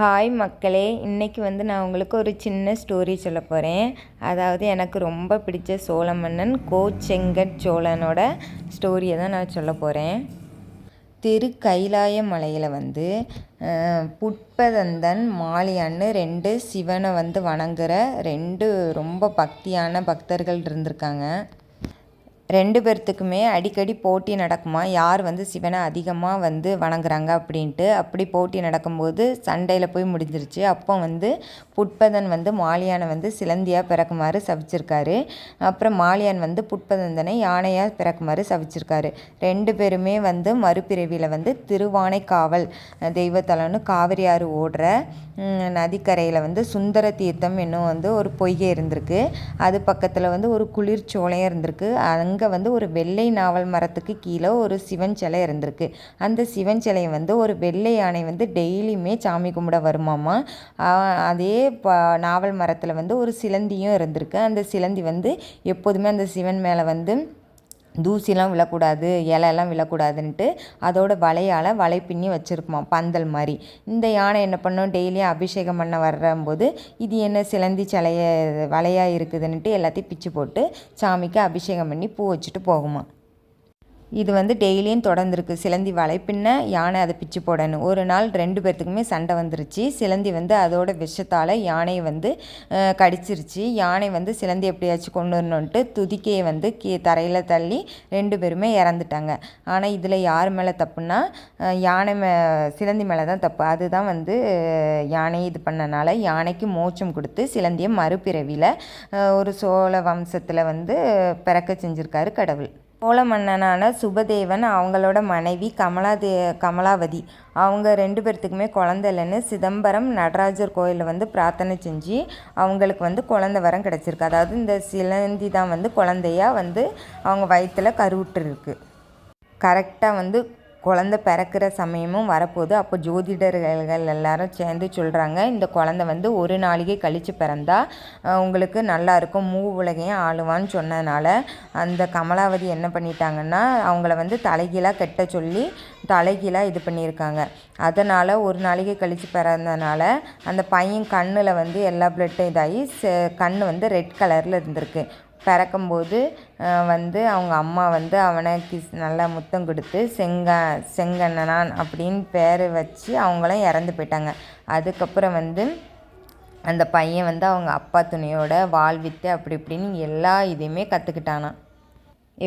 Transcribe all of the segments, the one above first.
Hi மக்களே, இன்றைக்கி நான் உங்களுக்கு ஒரு சின்ன ஸ்டோரி சொல்ல போகிறேன். அதாவது எனக்கு ரொம்ப பிடிச்ச சோழ மன்னன் கோச்செங்கட் சோழனோட ஸ்டோரியை தான் நான் சொல்ல போகிறேன். திருக்கைலாய மலையில் புட்பதந்தன் மாலியான்னு 2 சிவனை வணங்குற 2 ரொம்ப பக்தியான பக்தர்கள் இருந்திருக்காங்க. 2 பேர்த்துக்குமே அடிக்கடி போட்டி நடக்குமா, யார் சிவனை அதிகமாக வணங்குறாங்க அப்படின்ட்டு. அப்படி போட்டி நடக்கும்போது சண்டையில் போய் முடிஞ்சிருச்சு. அப்போ புட்பதன் மாலியானை சிலந்தியாக பிறக்குமாறு சபிச்சிருக்காரு. அப்புறம் மாலியான் புட்பதந்தனை யானையாக பிறக்குமாறு சபிச்சிருக்காரு. 2 பேருமே மறுபிறவியில் திருவானைக்காவல் தெய்வத்தலம்னு காவிரி ஆறு ஓடுற நதிக்கரையில் சுந்தர தீர்த்தம் என்னும் ஒரு பொய்கை இருந்திருக்கு. அது பக்கத்தில் ஒரு குளிர்ச்சோலையும் இருந்திருக்கு. அங்கே ஒரு வெள்ளை நாவல் மரத்துக்கு கீழே ஒரு சிவன் சிலை இருந்திருக்கு. அந்த சிவன் சிலையை ஒரு வெள்ளை யானை டெய்லியுமே சாமி கும்பிட வருமாமா. அதே நாவல் மரத்தில் ஒரு சிலந்தியும் இருந்திருக்கு. அந்த சிலந்தி எப்போதுமே அந்த சிவன் மேலே தூசிலாம் விழக்கூடாது, இலையெல்லாம் விழக்கூடாதுன்ட்டு அதோட வலை பின்னி வச்சுருக்குமா, பந்தல் மாதிரி. இந்த யானை என்ன பண்ணும், டெய்லியும் அபிஷேகம் பண்ண வர்றம்போது இது என்ன சிலந்தி வலையாக இருக்குதுன்ட்டு எல்லாத்தையும் பிச்சு போட்டு சாமிக்கு அபிஷேகம் பண்ணி பூ வச்சுட்டு போகுமா. இது டெய்லியும் தொடர்ந்துருக்கு. சிலந்தி வலைப்பின்ன, யானை அதை பிச்சு போடணும். ஒரு நாள் 2 பேர்த்துக்குமே சண்டை வந்துருச்சு. சிலந்தி அதோட விஷத்தால் யானையை கடிச்சிருச்சு. யானை சிலந்தி எப்படியாச்சும் கொண்டு வரணுன்ட்டு துதிக்கையை தரையில் தள்ளி 2 பேருமே இறந்துட்டாங்க. ஆனால் இதில் யார் மேலே தப்புன்னா சிலந்தி மேலே தான் தப்பு. அதுதான் யானையை இது பண்ணனால யானைக்கு மோட்சம் கொடுத்து சிலந்தியை மறுபிறவியில் ஒரு சோழ வம்சத்தில் பிறக்க செஞ்சுருக்காரு கடவுள். சோழ மன்னனான சுபதேவன் அவங்களோட மனைவி கமலாவதி அவங்க 2 பேர்த்துக்குமே குழந்தை இல்லைன்னு சிதம்பரம் நடராஜர் கோயிலில் பிரார்த்தனை செஞ்சு அவங்களுக்கு குழந்தை வரம் கிடச்சிருக்கு. அதாவது இந்த சிலந்தி தான் குழந்தையாக அவங்க வயிற்றில் கருவுட்டுருக்கு. கரெக்டாக குழந்தை பிறக்கிற சமயமும் வரப்போகுது. அப்போ ஜோதிடர்கள் எல்லாரும் சேர்ந்து சொல்கிறாங்க, இந்த குழந்தை ஒரு நாளிகை கழித்து பிறந்தா உங்களுக்கு நல்லா இருக்கும், உலகையும் ஆளுவான்னு சொன்னதுனால அந்த கமலாவதி என்ன பண்ணிட்டாங்கன்னா அவங்கள தலைகீழாக கெட்ட சொல்லி தலைகீழாக இது பண்ணியிருக்காங்க. அதனால் ஒரு நாளிகை கழித்து பிறந்தனால அந்த பையன் கண்ணில் எல்லா பிளட்டும் இதாகி கண் ரெட் கலரில் இருந்திருக்கு. பிறக்கும்போது அவங்க அம்மா அவனை நல்லா முத்தம் கொடுத்து செங்கண்ணனான் அப்படின்னு பேர் வச்சு அவங்களும் இறந்து போயிட்டாங்க. அதுக்கப்புறம் அந்த பையன் அவங்க அப்பா துணையோட வாழ்வித்து அப்படி இப்படின்னு எல்லா இதையுமே கற்றுக்கிட்டானான்.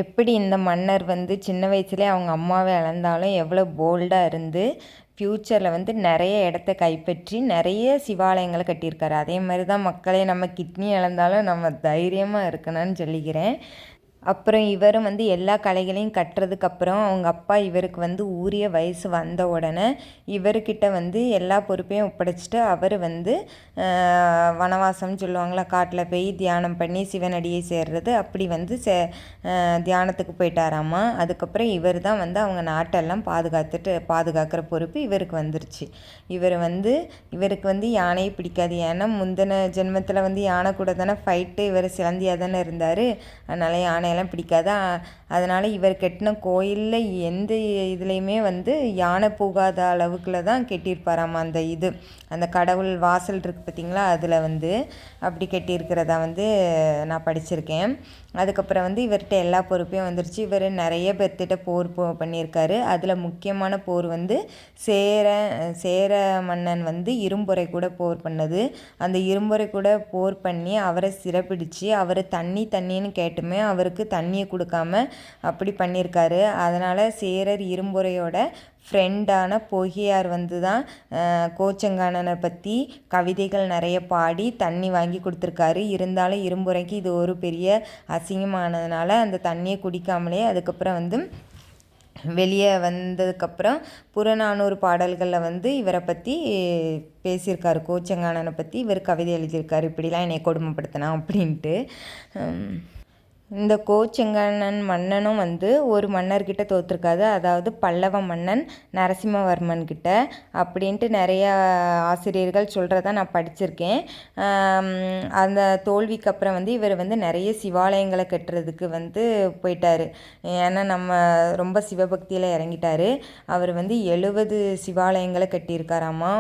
எப்படி இந்த மன்னர் சின்ன வயசுலேயே அவங்க அம்மாவை இழந்தாலும் எவ்வளோ போல்டாக இருந்து ஃப்யூச்சரில் நிறைய இடத்த கைப்பற்றி நிறைய சிவாலயங்களை கட்டியிருக்காரு. அதே மாதிரி தான் மக்களே, நம்ம கிட்னி இழந்தாலும் நம்ம தைரியமாக இருக்கணும்னு சொல்லிக்கிறேன். அப்புறம் இவரும் எல்லா கலைகளையும் கட்டுறதுக்கப்புறம் அவங்க அப்பா இவருக்கு ஊரிய வயசு வந்த உடனே இவர்கிட்ட எல்லா பொறுப்பையும் ஒப்படைச்சிட்டு அவர் வனவாசம்னு சொல்லுவாங்களா, காட்டில் போய் தியானம் பண்ணி சிவனடியை சேர்றது, அப்படி தியானத்துக்கு போயிட்டாராமா. அதுக்கப்புறம் இவர் தான் அவங்க நாட்டெல்லாம் பாதுகாக்கிற பொறுப்பு இவருக்கு வந்துருச்சு. இவருக்கு யானையை பிடிக்காது. ஏன்னா முந்தின ஜென்மத்தில் யானை கூட தானே ஃபைட்டு, இவர் சிலந்தியாக தானே இருந்தார். அதனால் யானையெல்லாம் பிடிக்காது. அதனால் இவர் கட்டின கோயிலில் எந்த இதுலேயுமே யானை போகாத அளவுக்குள்ள தான் கட்டியிருப்பாராமா. அந்த கடவுள் வாசல் இருக்குது பார்த்திங்களா, அதில் அப்படி கட்டியிருக்கிறதா நான் படிச்சிருக்கேன். அதுக்கப்புறம் இவர்கிட்ட எல்லா பொறுப்பையும் வந்துருச்சு. இவர் நிறைய பேர்த்திட்ட போர் பண்ணியிருக்காரு. அதில் முக்கியமான போர் சேர மன்னன் இரும்புரை கூட போர் பண்ணது. அந்த இரும்புரை கூட போர் பண்ணி அவரை சிறைப்பிடிச்சு அவர் தண்ணின்னு கேட்டுமே அவருக்கு தண்ணியை கொடுக்காம அப்படி பண்ணியிருக்காரு. அதனால் சேரர் இரும்புரையோட ஃப்ரெண்டான பொய்கையார் தான் கோச்செங்கானனை பற்றி கவிதைகள் நிறைய பாடி தண்ணி வாங்கி கொடுத்துருக்காரு. இருந்தாலும் இரும்புரைக்கு இது ஒரு பெரிய அசிங்கமானதுனால அந்த தண்ணியை குடிக்காமலே அதுக்கப்புறம் வெளியே வந்ததுக்கப்புறம் புறநானூறு பாடல்களில் இவரை பற்றி பேசியிருக்காரு. கோச்செங்கானனை பற்றி இவர் கவிதை எழுதியிருக்காரு, இப்படிலாம் என்னை கொடுமைப்படுத்தினா அப்படின்ட்டு. இந்த கோச்செங்கண்ணன் மன்னனும் வந்து ஒரு மன்னர்கிட்ட தோற்றுருக்காது, அதாவது பல்லவ மன்னன் நரசிம்மவர்மன் கிட்ட அப்படின்ட்டு நிறைய ஆசிரியர்கள் சொல்கிறத நான் படிச்சிருக்கேன். அந்த தோல்விக்கு அப்புறம் வந்து இவர் வந்து நிறைய சிவாலயங்களை கட்டுறதுக்கு வந்து போயிட்டார். ஏன்னா நம்ம ரொம்ப சிவபக்தியில் இறங்கிட்டார். அவர் வந்து 70 சிவாலயங்களை கட்டியிருக்காராமா.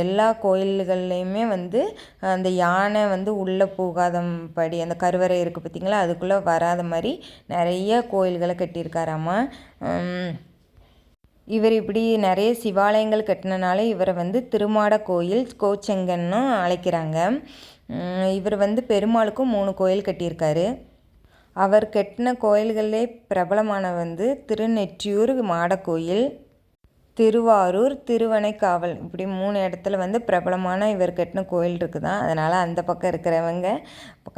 எல்லா கோயில்கள்லேயுமே வந்து அந்த யானை வந்து உள்ளே போகாதபடி அந்த கருவறை இருக்குது பார்த்திங்களா, அதுக்குள்ளே வராத மாதிரி நிறைய கோயில்களை கட்டியிருக்காராமா. இவர் இப்படி நிறைய சிவாலயங்கள் கட்டினனால இவரை வந்து திருமாட கோயில் கோச்செங்கன்னு அழைக்கிறாங்க. இவர் வந்து பெருமாளுக்கும் 3 கோயில் கட்டியிருக்காரு. அவர் கட்டின கோயில்களே பிரபலமான வந்து திருநெற்றியூர் மாடக்கோயில், திருவாரூர், திருவனைக்காவல், இப்படி 3 இடத்துல வந்து பிரபலமான இவர் கட்டின கோயில் இருக்குதான். அதனால் அந்த பக்கம் இருக்கிறவங்க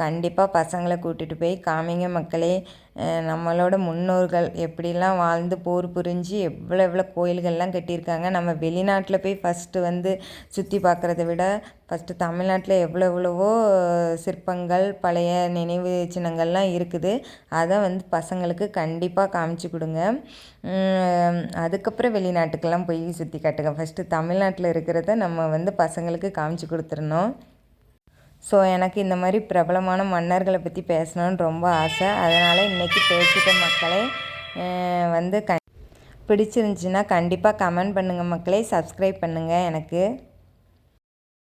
கண்டிப்பாக பசங்களை கூட்டிகிட்டு போய் காமிங்க மக்களே. நம்மளோட முன்னோர்கள் எப்படிலாம் வாழ்ந்து போர் புரிஞ்சு எவ்வளோ கோயில்கள்லாம் கட்டியிருக்காங்க. நம்ம வெளிநாட்டில் போய் ஃபஸ்ட்டு வந்து சுற்றி பார்க்குறத விட ஃபஸ்ட்டு தமிழ்நாட்டில் எவ்வளவோ சிற்பங்கள் பழைய நினைவு சின்னங்கள்லாம் இருக்குது. அதை வந்து பசங்களுக்கு கண்டிப்பாக காமிச்சு கொடுங்க. அதுக்கப்புறம் வெளிநாட்டுக்கெல்லாம் போய் சுற்றி காட்டுங்க. ஃபஸ்ட்டு தமிழ்நாட்டில் இருக்கிறத நம்ம வந்து பசங்களுக்கு காமிச்சு கொடுத்துடணும். ஸோ எனக்கு இந்த மாதிரி பிரபலமான மன்னர்களை பற்றி பேசணுன்னு ரொம்ப ஆசை. அதனால் இன்றைக்கி பேசிட்ட மக்களே. வந்து பிடிச்சிருந்துச்சின்னா கண்டிப்பாக கமெண்ட் பண்ணுங்கள் மக்களே. சப்ஸ்கிரைப் பண்ணுங்கள் எனக்கு.